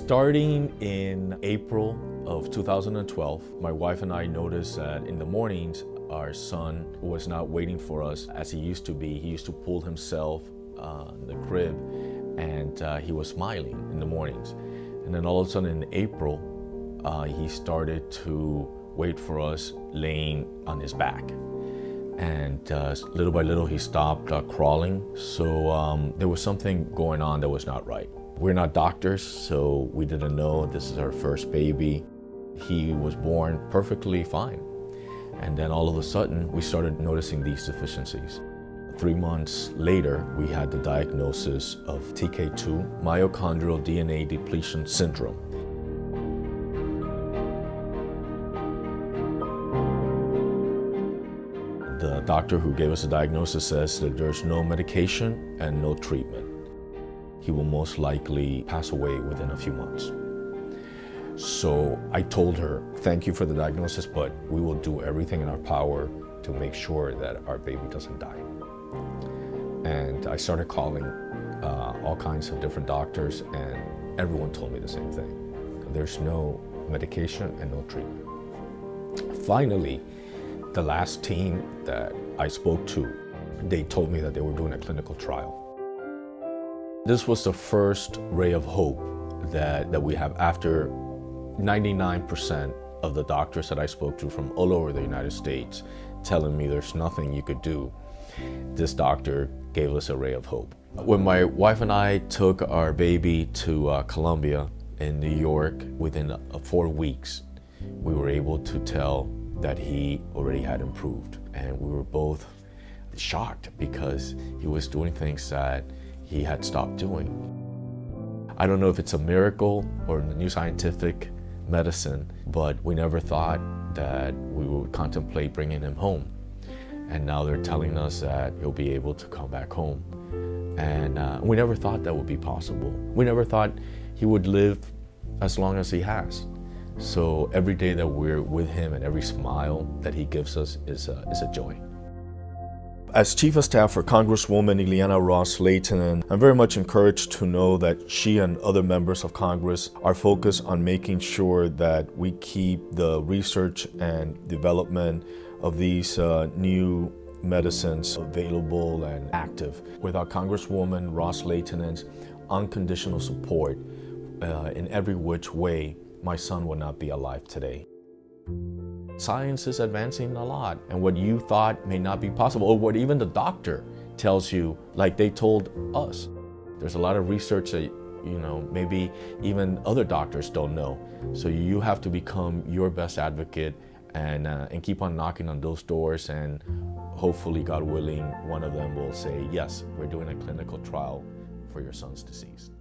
Starting in April of 2012, my wife and I noticed that in the mornings, our son was not waiting for us as he used to be. He used to pull himself in the crib, and he was smiling in the mornings. And then all of a sudden in April, he started to wait for us laying on his back. And little by little, he stopped crawling. So there was something going on that was not right. We're not doctors, so we didn't know this is our first baby. He was born perfectly fine. And then all of a sudden, we started noticing these deficiencies. 3 months later, we had the diagnosis of TK2, mitochondrial DNA depletion syndrome. The doctor who gave us the diagnosis says that there's no medication and no treatment. He will most likely pass away within a few months. So I told her, thank you for the diagnosis, but we will do everything in our power to make sure that our baby doesn't die. And I started calling all kinds of different doctors, and everyone told me the same thing. There's no medication and no treatment. Finally, the last team that I spoke to, they told me that they were doing a clinical trial. This was the first ray of hope that we have after 99% of the doctors that I spoke to from all over the United States telling me there's nothing you could do. This doctor gave us a ray of hope. When my wife and I took our baby to Columbia in New York, within 4 weeks, we were able to tell that he already had improved. And we were both shocked because he was doing things that he had stopped doing. I don't know if it's a miracle or new scientific medicine, but we never thought that we would contemplate bringing him home. And now they're telling us that he'll be able to come back home. And we never thought that would be possible. We never thought he would live as long as he has. So every day that we're with him and every smile that he gives us is a joy. As Chief of Staff for Congresswoman Ileana Ros-Lehtinen, I'm very much encouraged to know that she and other members of Congress are focused on making sure that we keep the research and development of these new medicines available and active. Without Congresswoman Ros-Lehtinen's unconditional support in every which way, my son would not be alive today. Science is advancing a lot, and what you thought may not be possible, or what even the doctor tells you, like they told us. There's a lot of research that, maybe even other doctors don't know. So you have to become your best advocate and keep on knocking on those doors, and hopefully, God willing, one of them will say, yes, we're doing a clinical trial for your son's disease.